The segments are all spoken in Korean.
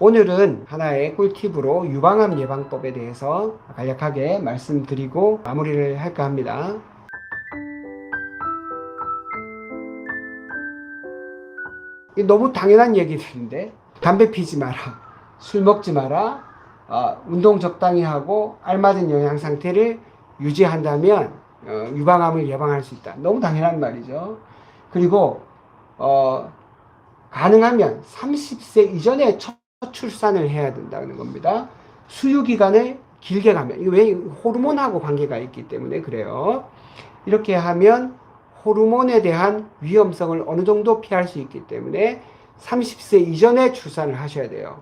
오늘은 하나의 꿀팁으로 유방암 예방법에 대해서 간략하게 말씀드리고 마무리를 할까 합니다. 너무 당연한 얘기들인데 담배 피지 마라, 술 먹지 마라, 운동 적당히 하고 알맞은 영양 상태를 유지한다면 유방암을 예방할 수 있다. 너무 당연한 말이죠. 그리고 가능하면 30세 이전에 첫 출산을 해야 된다는 겁니다. 수유 기간을 길게 가면, 이게 왜 호르몬하고 관계가 있기 때문에 그래요. 이렇게 하면 호르몬에 대한 위험성을 어느 정도 피할 수 있기 때문에 30세 이전에 출산을 하셔야 돼요.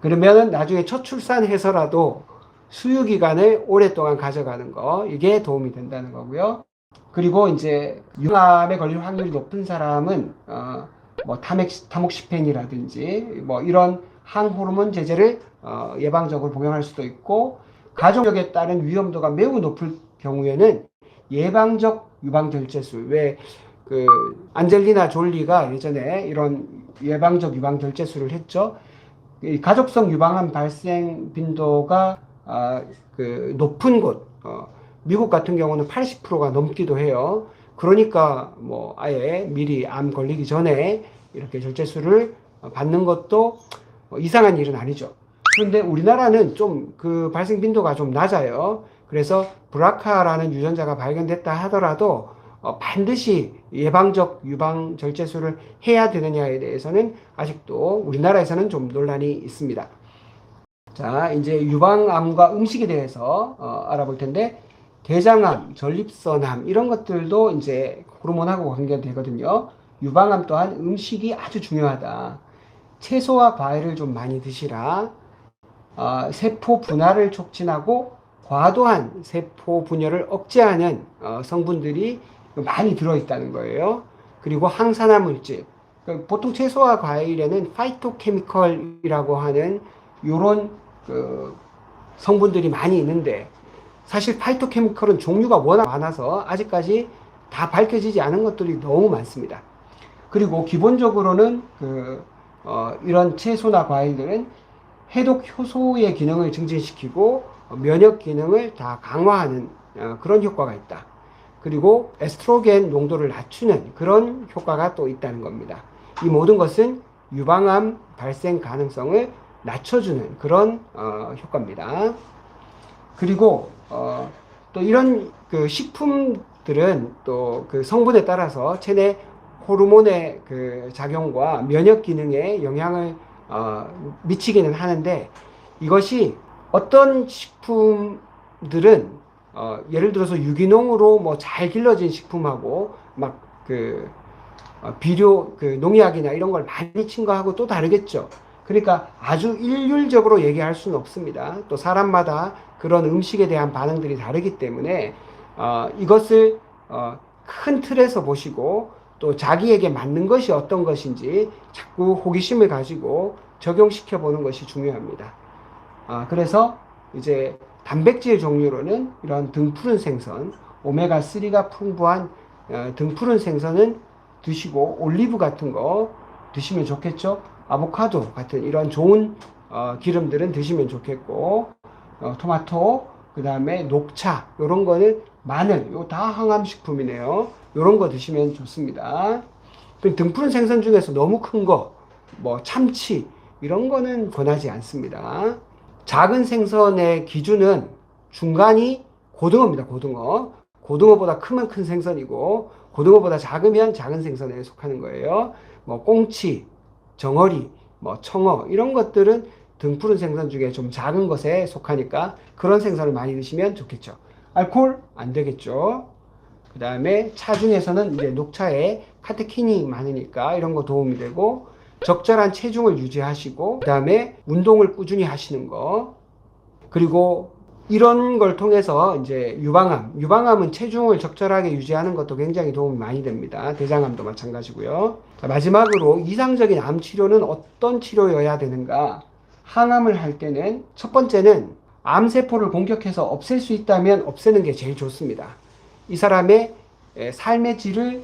그러면 나중에 첫 출산해서라도 수유 기간을 오랫동안 가져가는 거, 이게 도움이 된다는 거고요. 그리고 이제 유방암에 걸릴 확률이 높은 사람은 뭐 타목시펜이라든지 뭐 이런 항호르몬 제제를 예방적으로 복용할 수도 있고, 가족력에 따른 위험도가 매우 높을 경우에는 예방적 유방절제술, 왜 그 안젤리나 졸리가 예전에 이런 예방적 유방절제술을 했죠. 이 가족성 유방암 발생 빈도가 그 높은 곳, 미국 같은 경우는 80%가 넘기도 해요. 그러니까 뭐 아예 미리 암 걸리기 전에 이렇게 절제술을 받는 것도 이상한 일은 아니죠. 그런데 우리나라는 좀 그 발생 빈도가 좀 낮아요. 그래서 브라카라는 유전자가 발견됐다 하더라도 반드시 예방적 유방 절제술을 해야 되느냐에 대해서는 아직도 우리나라에서는 좀 논란이 있습니다. 자, 이제 유방암과 음식에 대해서 알아볼 텐데, 대장암, 전립선암 이런 것들도 이제 호르몬하고 관계되거든요. 유방암 또한 음식이 아주 중요하다. 채소와 과일을 좀 많이 드시라. 세포 분화를 촉진하고 과도한 세포 분열을 억제하는 성분들이 많이 들어있다는 거예요. 그리고 항산화 물질. 보통 채소와 과일에는 파이토케미컬이라고 하는 이런 그 성분들이 많이 있는데, 사실 파이토케미컬은 종류가 워낙 많아서 아직까지 다 밝혀지지 않은 것들이 너무 많습니다. 그리고 기본적으로는 이런 채소나 과일들은 해독 효소의 기능을 증진시키고 면역 기능을 다 강화하는 그런 효과가 있다. 그리고 에스트로겐 농도를 낮추는 그런 효과가 또 있다는 겁니다. 이 모든 것은 유방암 발생 가능성을 낮춰주는 그런 효과입니다. 그리고 또 이런 그 식품들은 또 그 성분에 따라서 체내 호르몬의 그 작용과 면역 기능에 영향을 미치기는 하는데, 이것이 어떤 식품들은 예를 들어서 유기농으로 뭐 잘 길러진 식품하고 막 비료 농약이나 이런 걸 많이 친 거하고 또 다르겠죠. 그러니까 아주 일률적으로 얘기할 수는 없습니다. 또 사람마다 그런 음식에 대한 반응들이 다르기 때문에 이것을 큰 틀에서 보시고 또 자기에게 맞는 것이 어떤 것인지 자꾸 호기심을 가지고 적용시켜 보는 것이 중요합니다. 그래서 이제 단백질 종류로는 이런 등푸른 생선, 오메가3가 풍부한 등푸른 생선은 드시고, 올리브 같은 거 드시면 좋겠죠. 아보카도 같은 이런 좋은 기름들은 드시면 좋겠고, 토마토, 그 다음에 녹차, 요런 거는 마늘, 요 다 항암식품이네요. 요런 거 드시면 좋습니다. 등푸른 생선 중에서 너무 큰 거, 뭐 참치, 이런 거는 권하지 않습니다. 작은 생선의 기준은 중간이 고등어입니다. 고등어. 고등어보다 크면 큰 생선이고, 고등어보다 작으면 작은 생선에 속하는 거예요. 뭐 꽁치, 정어리, 뭐 청어, 이런 것들은 등푸른 생선 중에 좀 작은 것에 속하니까 그런 생선을 많이 드시면 좋겠죠. 알코올 안 되겠죠. 그 다음에 차 중에서는 이제 녹차에 카테킨이 많으니까 이런 거 도움이 되고, 적절한 체중을 유지하시고, 그 다음에 운동을 꾸준히 하시는 거, 그리고 이런 걸 통해서 이제 유방암은 체중을 적절하게 유지하는 것도 굉장히 도움이 많이 됩니다. 대장암도 마찬가지고요. 자, 마지막으로 이상적인 암 치료는 어떤 치료여야 되는가? 항암을 할 때는 첫 번째는 암세포를 공격해서 없앨 수 있다면 없애는 게 제일 좋습니다. 이 사람의 삶의 질을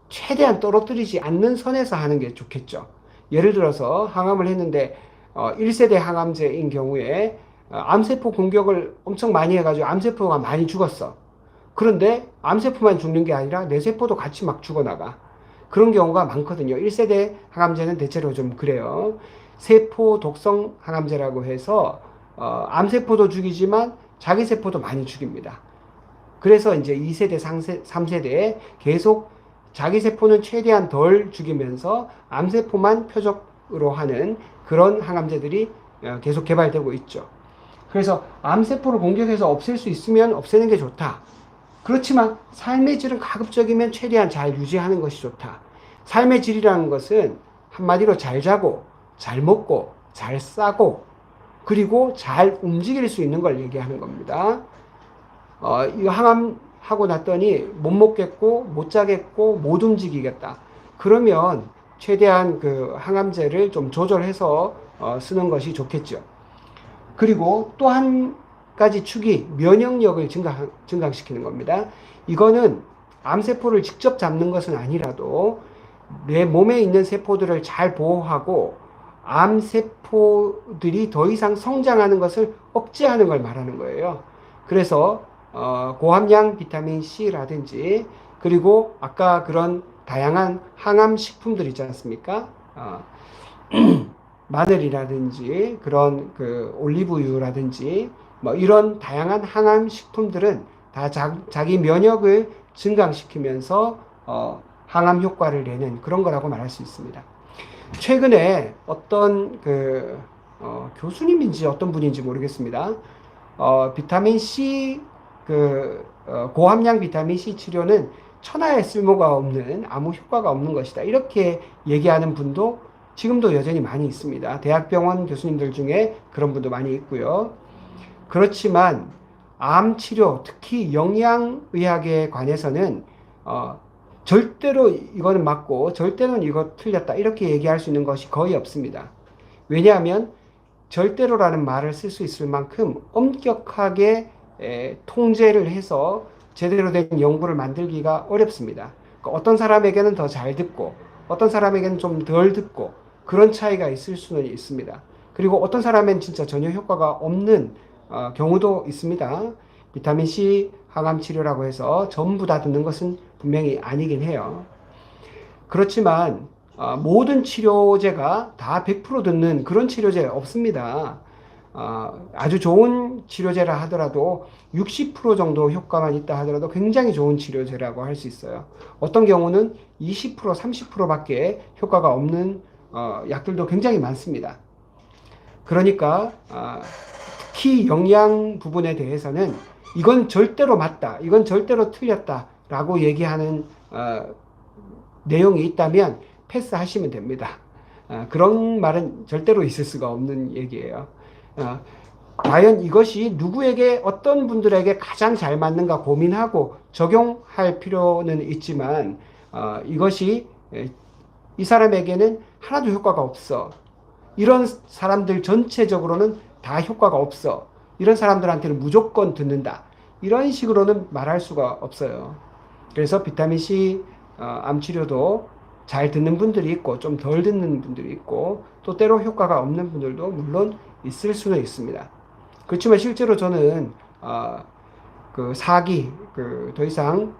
최대한 떨어뜨리지 않는 선에서 하는 게 좋겠죠. 예를 들어서 항암을 했는데 1세대 항암제인 경우에 암세포 공격을 엄청 많이 해가지고 암세포가 많이 죽었어. 그런데 암세포만 죽는 게 아니라 뇌세포도 같이 막 죽어나가. 그런 경우가 많거든요. 1세대 항암제는 대체로 좀 그래요. 세포 독성 항암제라고 해서 암세포도 죽이지만 자기 세포도 많이 죽입니다. 그래서 이제 2세대, 3세대에 계속 자기 세포는 최대한 덜 죽이면서 암세포만 표적으로 하는 그런 항암제들이 계속 개발되고 있죠. 그래서 암세포를 공격해서 없앨 수 있으면 없애는 게 좋다. 그렇지만 삶의 질은 가급적이면 최대한 잘 유지하는 것이 좋다. 삶의 질이라는 것은 한마디로 잘 자고, 잘 먹고, 잘 싸고, 그리고 잘 움직일 수 있는 걸 얘기하는 겁니다. 이거 항암하고 났더니 못 먹겠고, 못 자겠고, 못 움직이겠다. 그러면 최대한 그 항암제를 좀 조절해서 쓰는 것이 좋겠죠. 그리고 또 한 가지 축이 면역력을 증강시키는 겁니다. 이거는 암세포를 직접 잡는 것은 아니라도 내 몸에 있는 세포들을 잘 보호하고 암세포들이 더 이상 성장하는 것을 억제하는 걸 말하는 거예요. 그래서 고함량 비타민 C라든지 그리고 아까 그런 다양한 항암 식품들 있지 않습니까? 마늘이라든지 그런 그 올리브유라든지 뭐 이런 다양한 항암 식품들은 다 자기 면역을 증강시키면서 항암 효과를 내는 그런 거라고 말할 수 있습니다. 최근에 어떤 그 교수님인지 어떤 분인지 모르겠습니다. 비타민 C 고함량 비타민 C 치료는 천하에 쓸모가 없는 아무 효과가 없는 것이다. 이렇게 얘기하는 분도 지금도 여전히 많이 있습니다. 대학병원 교수님들 중에 그런 분도 많이 있고요. 그렇지만 암 치료, 특히 영양의학에 관해서는 절대로 이거는 맞고 절대로 이거 틀렸다 이렇게 얘기할 수 있는 것이 거의 없습니다. 왜냐하면 절대로라는 말을 쓸 수 있을 만큼 엄격하게 통제를 해서 제대로 된 연구를 만들기가 어렵습니다. 그러니까 어떤 사람에게는 더 잘 듣고 어떤 사람에게는 좀 덜 듣고 그런 차이가 있을 수는 있습니다. 그리고 어떤 사람엔 진짜 전혀 효과가 없는 경우도 있습니다. 비타민C 항암 치료라고 해서 전부 다 듣는 것은 분명히 아니긴 해요. 그렇지만 모든 치료제가 다 100% 듣는 그런 치료제 없습니다. 아주 좋은 치료제라 하더라도 60% 정도 효과만 있다 하더라도 굉장히 좋은 치료제라고 할 수 있어요. 어떤 경우는 20%, 30%밖에 효과가 없는 약들도 굉장히 많습니다. 그러니까 특히 영양 부분에 대해서는 이건 절대로 맞다, 이건 절대로 틀렸다 라고 얘기하는 내용이 있다면 패스하시면 됩니다. 그런 말은 절대로 있을 수가 없는 얘기예요. 과연 이것이 누구에게 어떤 분들에게 가장 잘 맞는가 고민하고 적용할 필요는 있지만 이것이 이 사람에게는 하나도 효과가 없어. 이런 사람들 전체적으로는 다 효과가 없어. 이런 사람들한테는 무조건 듣는다. 이런 식으로는 말할 수가 없어요. 그래서 비타민C 암치료도 잘 듣는 분들이 있고 좀 덜 듣는 분들이 있고 또 때로 효과가 없는 분들도 물론 있을 수는 있습니다. 그렇지만 실제로 저는 그 사기 더 이상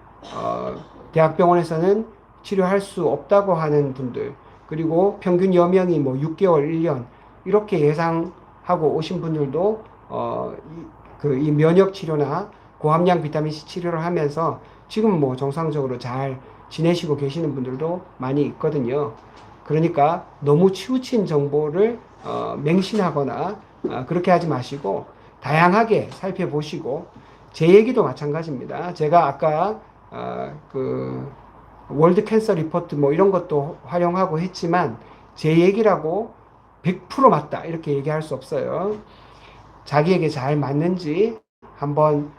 대학병원에서는 치료할 수 없다고 하는 분들 그리고 평균 여명이 뭐 6개월, 1년 이렇게 예상하고 오신 분들도 이 면역 치료나 고함량 비타민C 치료를 하면서 지금 뭐 정상적으로 잘 지내시고 계시는 분들도 많이 있거든요. 그러니까 너무 치우친 정보를 맹신하거나 그렇게 하지 마시고 다양하게 살펴보시고 제 얘기도 마찬가지입니다. 제가 아까 그 월드 캔서 리포트 뭐 이런 것도 활용하고 했지만 제 얘기라고 100% 맞다 이렇게 얘기할 수 없어요. 자기에게 잘 맞는지 한번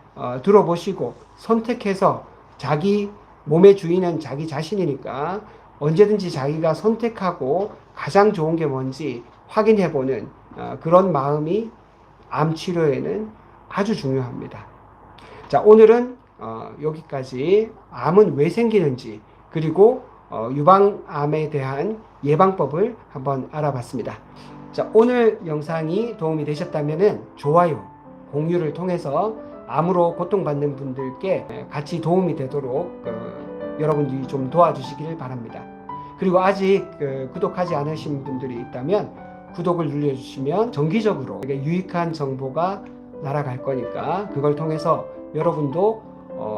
들어보시고 선택해서 자기 몸의 주인은 자기 자신이니까 언제든지 자기가 선택하고 가장 좋은 게 뭔지 확인해보는 그런 마음이 암 치료에는 아주 중요합니다. 자, 오늘은 여기까지 암은 왜 생기는지 그리고 유방암에 대한 예방법을 한번 알아봤습니다. 자, 오늘 영상이 도움이 되셨다면 좋아요, 공유를 통해서 암으로 고통받는 분들께 같이 도움이 되도록 여러분들이 좀 도와주시길 바랍니다. 그리고 아직 구독하지 않으신 분들이 있다면 구독을 눌러주시면 정기적으로 유익한 정보가 날아갈 거니까 그걸 통해서 여러분도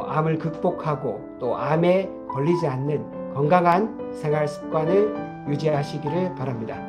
암을 극복하고 또 암에 걸리지 않는 건강한 생활 습관을 유지하시기를 바랍니다.